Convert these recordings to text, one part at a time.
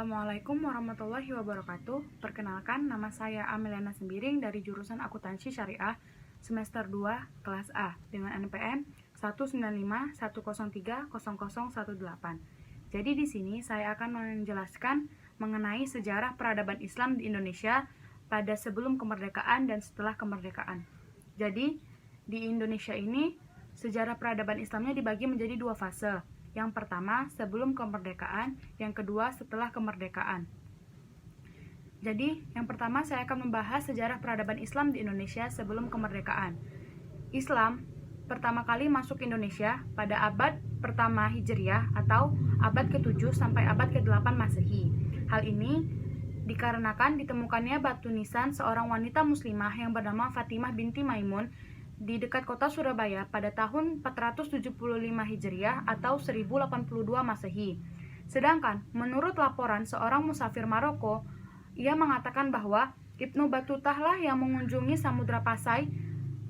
Assalamualaikum warahmatullahi wabarakatuh. Perkenalkan, nama saya Ameliana Sembiring dari jurusan Akuntansi Syariah semester 2 kelas A dengan NPM 19510300018. Jadi di sini saya akan menjelaskan mengenai sejarah peradaban Islam di Indonesia pada sebelum kemerdekaan dan setelah kemerdekaan. Jadi di Indonesia ini sejarah peradaban Islamnya dibagi menjadi dua fase. Yang pertama sebelum kemerdekaan, yang kedua setelah kemerdekaan. Jadi, yang pertama saya akan membahas sejarah peradaban Islam di Indonesia sebelum kemerdekaan. Islam pertama kali masuk Indonesia pada abad pertama Hijriah atau abad ke-7 sampai abad ke-8 Masehi. Hal ini dikarenakan ditemukannya batu nisan seorang wanita muslimah yang bernama Fatimah binti Maimun di dekat kota Surabaya pada tahun 475 Hijriah atau 1082 Masehi. Sedangkan menurut laporan seorang musafir Maroko, ia mengatakan bahwa Ibnu Battutah lah yang mengunjungi Samudra Pasai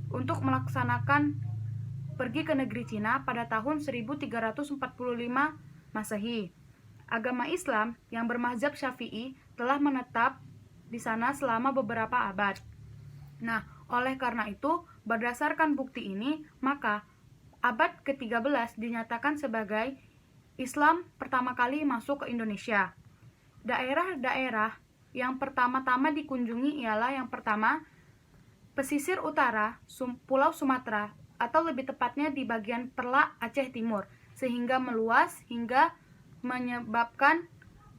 untuk melaksanakan pergi ke negeri Cina pada tahun 1345 Masehi. Agama Islam yang bermazhab Syafi'i telah menetap di sana selama beberapa abad. Nah, oleh karena itu, berdasarkan bukti ini, maka abad ke-13 dinyatakan sebagai Islam pertama kali masuk ke Indonesia. Daerah-daerah yang pertama-tama dikunjungi ialah yang pertama, pesisir utara Pulau Sumatera atau lebih tepatnya di bagian Perlak Aceh Timur, sehingga meluas hingga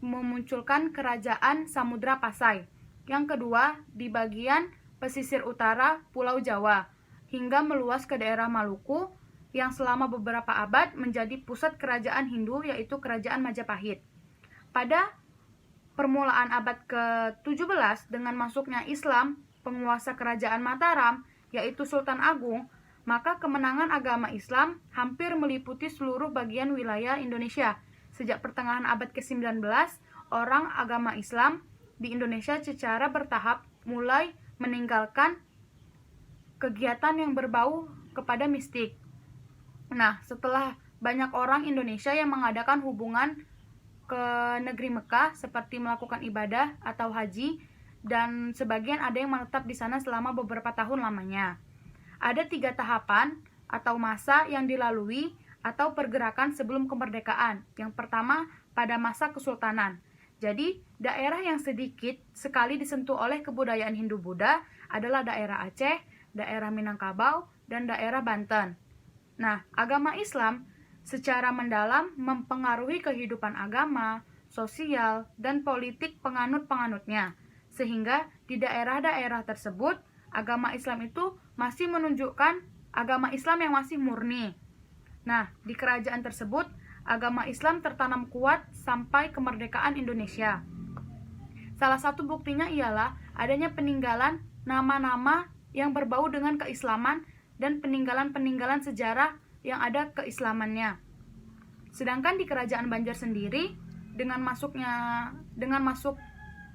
memunculkan kerajaan Samudra Pasai. Yang kedua, di bagian pesisir utara Pulau Jawa, hingga meluas ke daerah Maluku yang selama beberapa abad menjadi pusat kerajaan Hindu, yaitu Kerajaan Majapahit. Pada permulaan abad ke-17 dengan masuknya Islam, penguasa kerajaan Mataram, yaitu Sultan Agung, maka kemenangan agama Islam hampir meliputi seluruh bagian wilayah Indonesia. Sejak pertengahan abad ke-19, orang agama Islam di Indonesia secara bertahap mulai meninggalkan kegiatan yang berbau kepada mistik. Nah, setelah banyak orang Indonesia yang mengadakan hubungan ke negeri Mekah seperti melakukan ibadah atau haji, dan sebagian ada yang menetap di sana selama beberapa tahun lamanya. Ada 3 tahapan atau masa yang dilalui atau pergerakan sebelum kemerdekaan. Yang pertama, pada masa Kesultanan. Jadi, daerah yang sedikit sekali disentuh oleh kebudayaan Hindu-Buddha adalah daerah Aceh, daerah Minangkabau, dan daerah Banten. Nah, agama Islam secara mendalam mempengaruhi kehidupan agama, sosial, dan politik penganut-penganutnya. Sehingga di daerah-daerah tersebut, agama Islam itu masih menunjukkan agama Islam yang masih murni. Nah, di kerajaan tersebut, agama Islam tertanam kuat sampai kemerdekaan Indonesia. Salah satu buktinya ialah adanya peninggalan nama-nama yang berbau dengan keislaman dan peninggalan-peninggalan sejarah yang ada keislamannya. Sedangkan di kerajaan Banjar sendiri, dengan masuk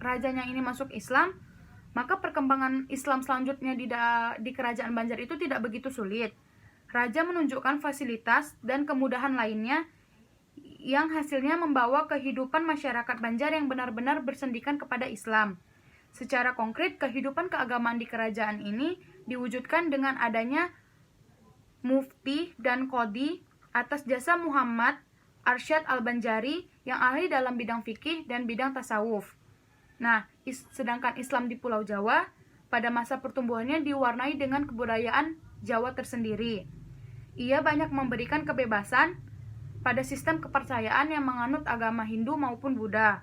rajanya ini masuk Islam, maka perkembangan Islam selanjutnya di kerajaan Banjar itu tidak begitu sulit. Raja menunjukkan fasilitas dan kemudahan lainnya yang hasilnya membawa kehidupan masyarakat Banjar yang benar-benar bersendikan kepada Islam. Secara konkret, kehidupan keagamaan di kerajaan ini diwujudkan dengan adanya mufti dan qadhi atas jasa Muhammad Arsyad Al-Banjari yang ahli dalam bidang fikih dan bidang tasawuf. Nah, sedangkan Islam di Pulau Jawa pada masa pertumbuhannya diwarnai dengan kebudayaan Jawa tersendiri. Ia banyak memberikan kebebasan pada sistem kepercayaan yang menganut agama Hindu maupun Buddha.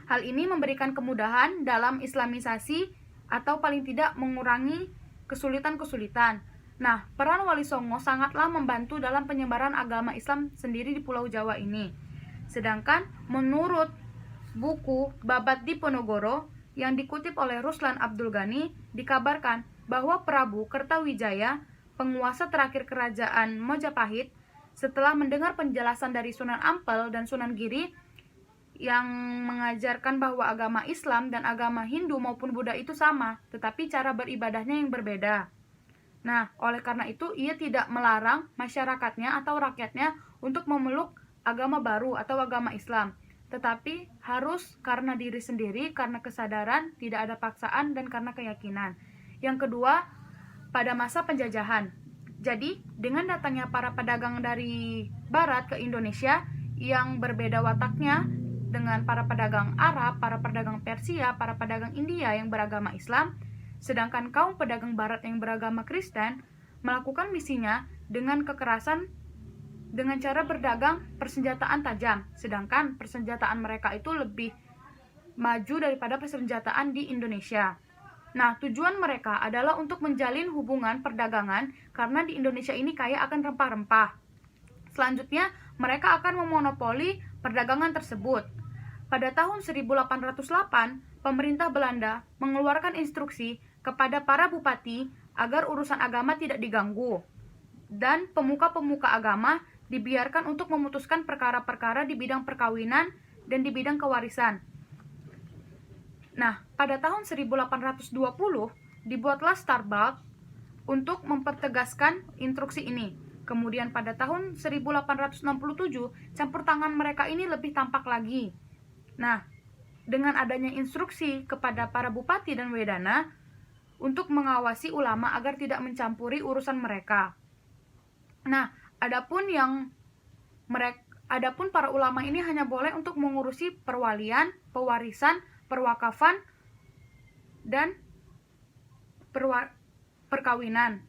Hal ini memberikan kemudahan dalam islamisasi atau paling tidak mengurangi kesulitan-kesulitan. Nah, peran Wali Songo sangatlah membantu dalam penyebaran agama Islam sendiri di Pulau Jawa ini. Sedangkan menurut buku Babad Diponegoro yang dikutip oleh Ruslan Abdul Ghani, dikabarkan bahwa Prabu Kertawijaya, penguasa terakhir kerajaan Majapahit, setelah mendengar penjelasan dari Sunan Ampel dan Sunan Giri yang mengajarkan bahwa agama Islam dan agama Hindu maupun Buddha itu sama, tetapi cara beribadahnya yang berbeda. Nah, oleh karena itu ia tidak melarang masyarakatnya atau rakyatnya untuk memeluk agama baru atau agama Islam. tetapi harus karena diri sendiri, karena kesadaran, tidak ada paksaan, dan karena keyakinan. Yang kedua, pada masa penjajahan. Jadi, dengan datangnya para pedagang dari barat ke Indonesia yang berbeda wataknya dengan para pedagang Arab, para pedagang Persia, para pedagang India yang beragama Islam, sedangkan kaum pedagang barat yang beragama Kristen melakukan misinya dengan kekerasan dengan cara berdagang persenjataan tajam, sedangkan persenjataan mereka itu lebih maju daripada persenjataan di Indonesia. Nah, tujuan mereka adalah untuk menjalin hubungan perdagangan karena di Indonesia ini kaya akan rempah-rempah. Selanjutnya, mereka akan memonopoli perdagangan tersebut. Pada tahun 1808, pemerintah Belanda mengeluarkan instruksi kepada para bupati agar urusan agama tidak diganggu, dan pemuka-pemuka agama dibiarkan untuk memutuskan perkara-perkara di bidang perkawinan dan di bidang kewarisan. Nah, pada tahun 1820 dibuatlah Starbuck untuk mempertegaskan instruksi ini. Kemudian pada tahun 1867 campur tangan mereka ini lebih tampak lagi. Nah, dengan adanya instruksi kepada para bupati dan wedana untuk mengawasi ulama agar tidak mencampuri urusan mereka. Nah, adapun para ulama ini hanya boleh untuk mengurusi perwalian, pewarisan, perwakafan, dan perkawinan.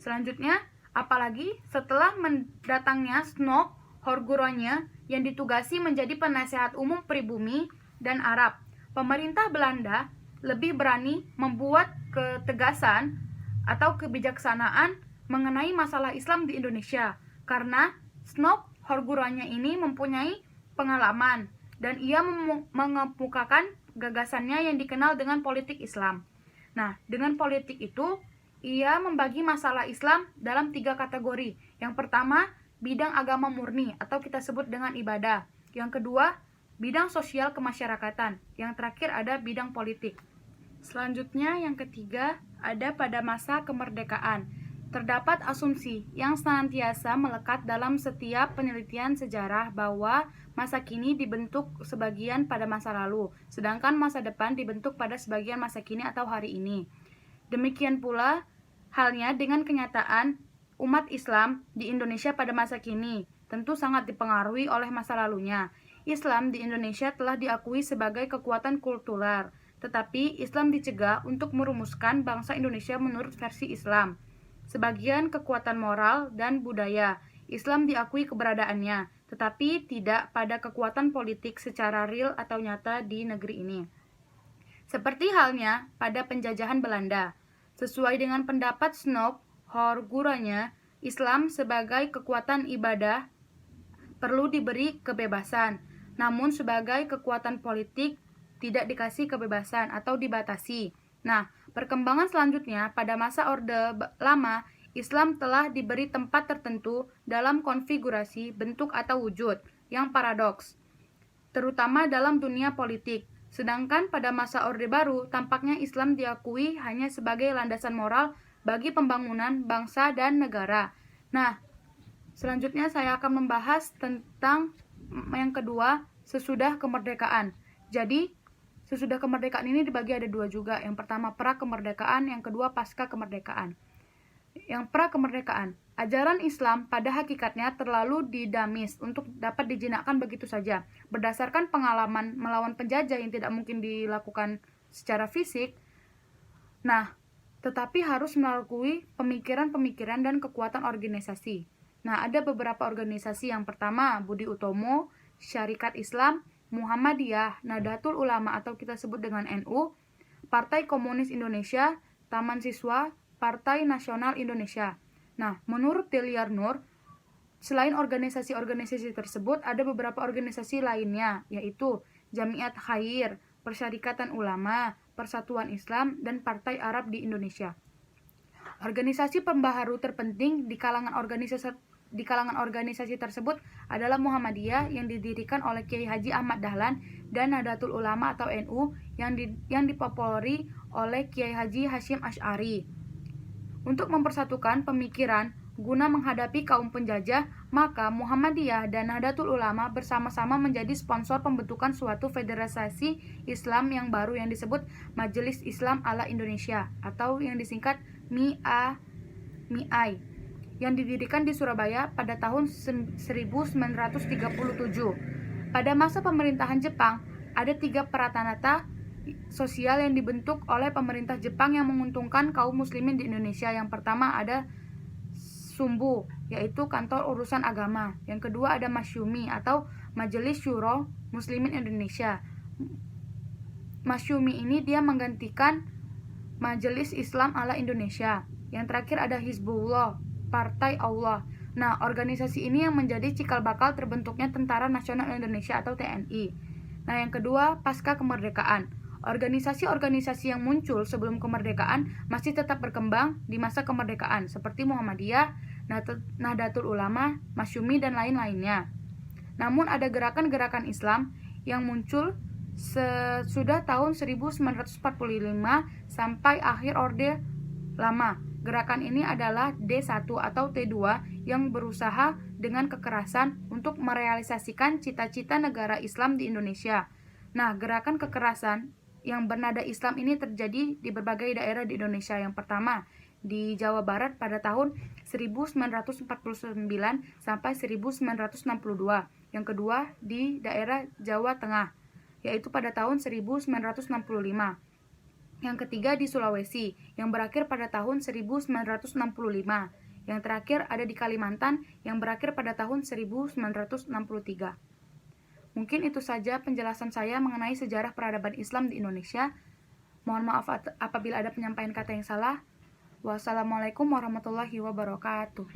Selanjutnya, apalagi setelah mendatangnya Snok Horguronya yang ditugasi menjadi penasehat umum pribumi dan Arab, pemerintah Belanda lebih berani membuat ketegasan atau kebijaksanaan mengenai masalah Islam di Indonesia karena Snok Horguronya ini mempunyai pengalaman dan ia mengemukakan gagasannya yang dikenal dengan politik Islam. Nah, dengan politik itu, ia membagi masalah Islam dalam 3 kategori. Yang pertama, bidang agama murni atau kita sebut dengan ibadah. Yang kedua, bidang sosial kemasyarakatan. Yang terakhir ada bidang politik. Selanjutnya, yang ketiga, ada pada masa kemerdekaan. Terdapat asumsi yang senantiasa melekat dalam setiap penelitian sejarah bahwa masa kini dibentuk sebagian pada masa lalu, sedangkan masa depan dibentuk pada sebagian masa kini atau hari ini. Demikian pula halnya dengan kenyataan umat Islam di Indonesia pada masa kini, tentu sangat dipengaruhi oleh masa lalunya. Islam di Indonesia telah diakui sebagai kekuatan kultural, tetapi Islam dicegah untuk merumuskan bangsa Indonesia menurut versi Islam. Sebagian kekuatan moral dan budaya, Islam diakui keberadaannya, tetapi tidak pada kekuatan politik secara real atau nyata di negeri ini. Seperti halnya pada penjajahan Belanda, sesuai dengan pendapat Snok Horguronya, Islam sebagai kekuatan ibadah perlu diberi kebebasan, namun sebagai kekuatan politik tidak dikasih kebebasan atau dibatasi. Nah, perkembangan selanjutnya pada masa Orde Lama, Islam telah diberi tempat tertentu dalam konfigurasi, bentuk atau wujud yang paradoks, terutama dalam dunia politik. Sedangkan pada masa Orde Baru, tampaknya Islam diakui hanya sebagai landasan moral bagi pembangunan bangsa dan negara. Nah, selanjutnya saya akan membahas tentang yang kedua, sesudah kemerdekaan. Jadi, sesudah kemerdekaan ini dibagi ada 2 juga. Yang pertama pra-kemerdekaan, yang kedua pasca kemerdekaan. Yang pra-kemerdekaan, ajaran Islam pada hakikatnya terlalu didamis untuk dapat dijinakkan begitu saja. Berdasarkan pengalaman melawan penjajah yang tidak mungkin dilakukan secara fisik, nah, tetapi harus melalui pemikiran-pemikiran dan kekuatan organisasi. Nah, ada beberapa organisasi. Yang pertama, Budi Utomo, Syarikat Islam, Muhammadiyah, Nahdlatul Ulama atau kita sebut dengan NU, Partai Komunis Indonesia, Taman Siswa, Partai Nasional Indonesia. Nah, menurut Deliar Nur, selain organisasi-organisasi tersebut, ada beberapa organisasi lainnya, yaitu Jamiat Khair, Persyarikatan Ulama, Persatuan Islam, dan Partai Arab di Indonesia. Organisasi pembaharu terpenting di kalangan organisasi tersebut adalah Muhammadiyah yang didirikan oleh Kiai Haji Ahmad Dahlan dan Nahdlatul Ulama atau NU yang dipopulari oleh Kiai Haji Hasyim Asy'ari. Untuk mempersatukan pemikiran guna menghadapi kaum penjajah, Maka Muhammadiyah dan Nahdlatul Ulama bersama-sama menjadi sponsor pembentukan suatu federasi Islam yang baru yang disebut Majelis Islam ala Indonesia atau yang disingkat MIAI, yang didirikan di Surabaya pada tahun 1937. Pada masa pemerintahan Jepang, ada 3 peratanata sosial yang dibentuk oleh pemerintah Jepang yang menguntungkan kaum muslimin di Indonesia. Yang pertama ada Sumbu, yaitu kantor urusan agama. Yang kedua ada Masyumi atau Majelis Syuro Muslimin Indonesia. Masyumi ini dia menggantikan Majelis Islam ala Indonesia. Yang terakhir ada Hizbullah, Partai Allah. Nah, organisasi ini yang menjadi cikal bakal terbentuknya Tentara Nasional Indonesia atau TNI. Nah, yang kedua, pasca kemerdekaan. Organisasi-organisasi yang muncul sebelum kemerdekaan masih tetap berkembang di masa kemerdekaan, seperti Muhammadiyah, Nahdlatul Ulama, Masyumi, dan lain-lainnya. Namun ada gerakan-gerakan Islam yang muncul sesudah tahun 1945 sampai akhir Orde Lama. Gerakan ini adalah D1 atau T2 yang berusaha dengan kekerasan untuk merealisasikan cita-cita negara Islam di Indonesia. Nah, gerakan kekerasan yang bernada Islam ini terjadi di berbagai daerah di Indonesia. Yang pertama, di Jawa Barat pada tahun 1949 sampai 1962. Yang kedua, di daerah Jawa Tengah, yaitu pada tahun 1965. Yang ketiga di Sulawesi, yang berakhir pada tahun 1965. Yang terakhir ada di Kalimantan, yang berakhir pada tahun 1963. Mungkin itu saja penjelasan saya mengenai sejarah peradaban Islam di Indonesia. Mohon maaf apabila ada penyampaian kata yang salah. Wassalamualaikum warahmatullahi wabarakatuh.